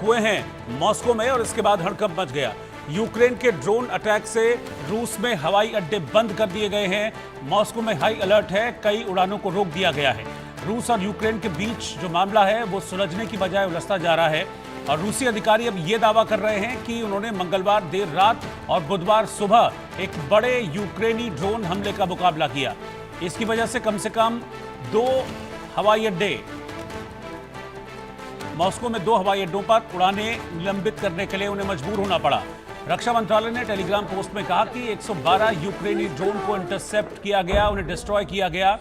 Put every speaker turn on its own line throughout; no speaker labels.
हुए हैं मॉस्को में और इसके बाद हड़कंप मच गया। यूक्रेन के ड्रोन अटैक से रूस में हवाई अड्डे बंद कर दिए गए हैं। मॉस्को में हाई अलर्ट है, कई उड़ानों को रोक दिया गया है। रूस और यूक्रेन के बीच जो मामला है वो सुलझने की बजाय उलझता जा रहा है और रूसी अधिकारी अब ये दावा कर रहे हैं कि उन्होंने मंगलवार देर रात और बुधवार सुबह एक बड़े यूक्रेनी ड्रोन हमले का मुकाबला किया। इसकी वजह से कम 2 हवाई अड्डे मॉस्को में 2 हवाई अड्डों पर उड़ानें निलंबित करने के लिए उन्हें मजबूर होना पड़ा। रक्षा मंत्रालय ने टेलीग्राम पोस्ट में कहा कि 112 यूक्रेनी ड्रोन को इंटरसेप्ट किया गया, उन्हें डिस्ट्रॉय किया गया।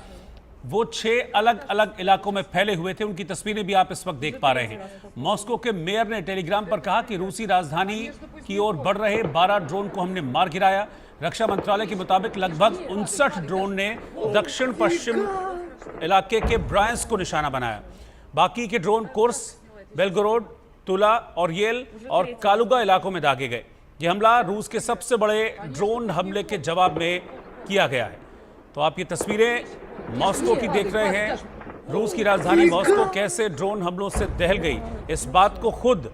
वो 6 अलग अलग इलाकों में फैले हुए थे। उनकी तस्वीरें भी आप इस वक्त देख पा रहे हैं। मॉस्को के मेयर ने टेलीग्राम पर कहा कि रूसी राजधानी की ओर बढ़ रहे 12 ड्रोन को हमने मार गिराया। रक्षा मंत्रालय के मुताबिक लगभग 59 ड्रोन ने दक्षिण पश्चिम इलाके के ब्रायंस्क को निशाना बनाया। बाकी के ड्रोन कोर्स, बेलगोरोड, तुला और येल और कालुगा इलाकों में दागे गए। यह हमला रूस के सबसे बड़े ड्रोन हमले के जवाब में किया गया है। तो आप ये तस्वीरें मॉस्को की देख रहे हैं। रूस की राजधानी मॉस्को कैसे ड्रोन हमलों से दहल गई, इस बात को खुद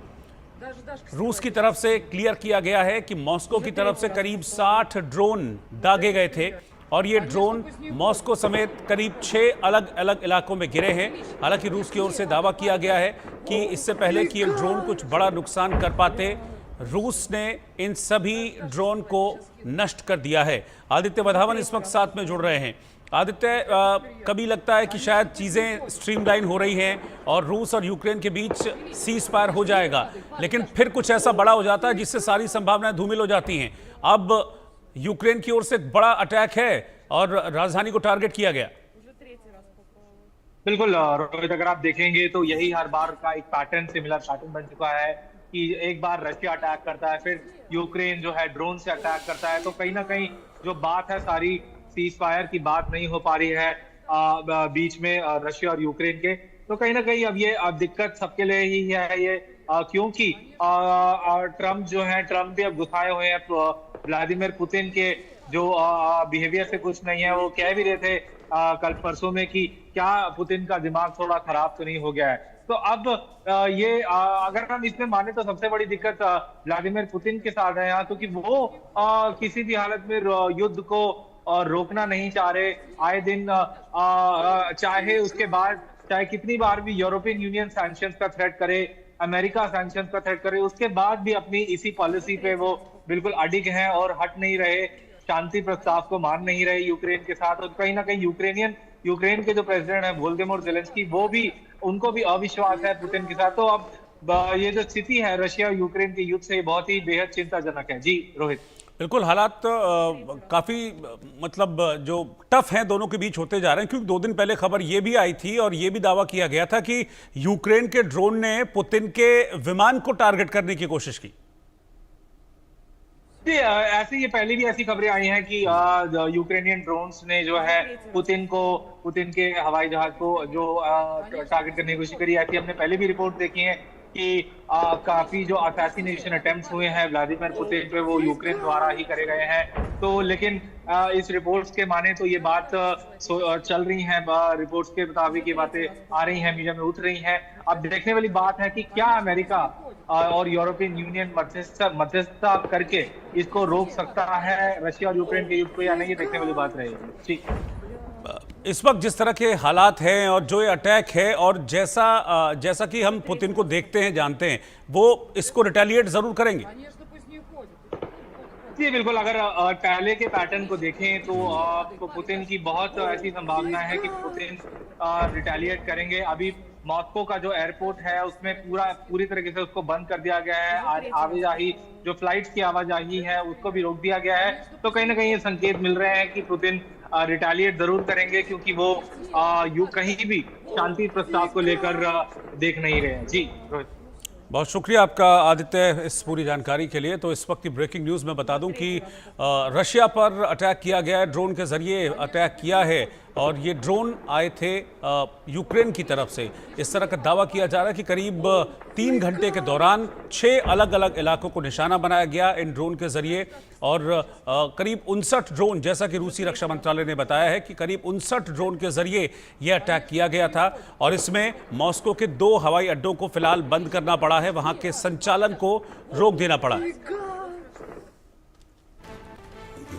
रूस की तरफ से क्लियर किया गया है कि मॉस्को की तरफ से करीब 60 ड्रोन दागे गए थे और ये ड्रोन मॉस्को समेत करीब 6 अलग अलग इलाकों में गिरे हैं। हालांकि रूस की ओर से दावा किया गया है कि इससे पहले कि ये ड्रोन कुछ बड़ा नुकसान कर पाते, रूस ने इन सभी ड्रोन को नष्ट कर दिया है। आदित्य वधावन इस वक्त साथ में जुड़ रहे हैं। आदित्य, कभी लगता है कि शायद चीज़ें स्ट्रीमलाइन हो रही हैं और रूस और यूक्रेन के बीच सीज फायर हो जाएगा, लेकिन फिर कुछ ऐसा बड़ा हो जाता है जिससे सारी संभावनाएं धूमिल हो जाती हैं। अब यूक्रेन की ओर से एक बड़ा अटैक है और राजधानी को टारगेट किया गया।
बिल्कुल रोहित, अगर आप देखेंगे तो यही हर बार का एक पैटर्न, सिमिलर पैटर्न बन चुका है कि एक बार रशिया अटैक करता है, फिर यूक्रेन जो है ड्रोन से अटैक करता है। तो कहीं ना कहीं जो बात है, सारी सीज फायर की बात नहीं हो पा रही है बीच में रशिया और यूक्रेन के। तो कहीं ना कहीं अब ये दिक्कत सबके लिए ही है ये, क्योंकि ट्रम्प जो है, ट्रम्प भी अब गुस्साए हुए हैं व्लादिमीर पुतिन के जो बिहेवियर से कुछ नहीं है। वो कह भी रहे थे कल परसों में कि क्या पुतिन का दिमाग थोड़ा खराब तो नहीं हो गया है। तो अब ये अगर हम इसमें माने तो सबसे बड़ी दिक्कत व्लादिमीर पुतिन के साथ है यहाँ, क्योंकि वो किसी भी हालत में युद्ध को रोकना नहीं चाह रहे। आए दिन चाहे उसके बाद चाहे कितनी बार भी यूरोपियन यूनियन सैंक्शंस का थ्रेट करे, अमेरिका सैंक्शंस का थ्रेट करे, उसके बाद भी अपनी इसी पॉलिसी पे वो बिल्कुल अडिग हैं और हट नहीं रहे, शांति प्रस्ताव को मान नहीं रहे यूक्रेन के साथ। और कहीं ना कहीं यूक्रेन के जो प्रेसिडेंट है वोल्दिमीर ज़ेलेंस्की, वो भी, उनको भी अविश्वास है पुतिन के साथ। तो अब ये जो स्थिति है रशिया और यूक्रेन के युद्ध से, बहुत ही बेहद चिंताजनक है। जी रोहित,
बिल्कुल, हालात काफी मतलब जो टफ हैं दोनों के बीच होते जा रहे हैं, क्योंकि 2 दिन पहले खबर ये भी आई थी और ये भी दावा किया गया था कि यूक्रेन के ड्रोन ने पुतिन के विमान को टारगेट करने की कोशिश की।
ऐसे ये पहले भी ऐसी खबरें आई हैं कि यूक्रेनियन ड्रोन्स ने जो है पुतिन के हवाई जहाज को जो टारगेट करने की कोशिश करी। ऐसी हमने पहले भी रिपोर्ट देखी है कि काफी जो असैसिनेशन अटेम्प्ट्स हुए हैं व्लादिमीर पुतिन पे, वो यूक्रेन द्वारा ही करे गए हैं। तो लेकिन इस रिपोर्ट्स के माने तो ये बात चल रही है, रिपोर्ट्स के मुताबिक ये बातें आ रही हैं, मीडिया में उठ रही हैं। अब देखने वाली बात है कि क्या अमेरिका और यूरोपियन यूनियन मध्यस्थता करके इसको रोक सकता है रशिया और यूक्रेन के युद्ध को, या नहीं, ये देखने वाली बात रहेगी। ठीक,
इस वक्त जिस तरह के हालात हैं और जो ये अटैक है और जैसा कि हम पुतिन को देखते हैं, जानते हैं, वो इसको रिटेलिएट जरूर करेंगे।
जी बिल्कुल, अगर पहले के पैटर्न को देखें तो पुतिन की बहुत ऐसी संभावना है कि पुतिन रिटेलिएट करेंगे। अभी मॉस्को का जो एयरपोर्ट है उसमें पूरी तरीके से उसको बंद कर दिया गया है। आवाजाही, जो फ्लाइट्स की आवाजाही है, उसको भी रोक दिया गया है। तो कहीं ना कहीं ये संकेत मिल रहे हैं कि पुतिन रिटेलिएट जरूर करेंगे, क्योंकि वो कहीं भी शांति प्रस्ताव को लेकर देख नहीं रहे हैं। जी रोहित,
बहुत शुक्रिया आपका आदित्य इस पूरी जानकारी के लिए। तो इस वक्त की ब्रेकिंग न्यूज़ में बता दूं कि रशिया पर अटैक किया गया है, ड्रोन के जरिए अटैक किया है और ये ड्रोन आए थे यूक्रेन की तरफ से। इस तरह का दावा किया जा रहा है कि करीब 3 घंटे के दौरान 6 अलग अलग इलाकों को निशाना बनाया गया इन ड्रोन के जरिए, और करीब 59 ड्रोन, जैसा कि रूसी रक्षा मंत्रालय ने बताया है कि करीब 59 ड्रोन के जरिए यह अटैक किया गया था। और इसमें मॉस्को के 2 हवाई अड्डों को फिलहाल बंद करना पड़ा है, वहां के संचालन को रोक देना पड़ा।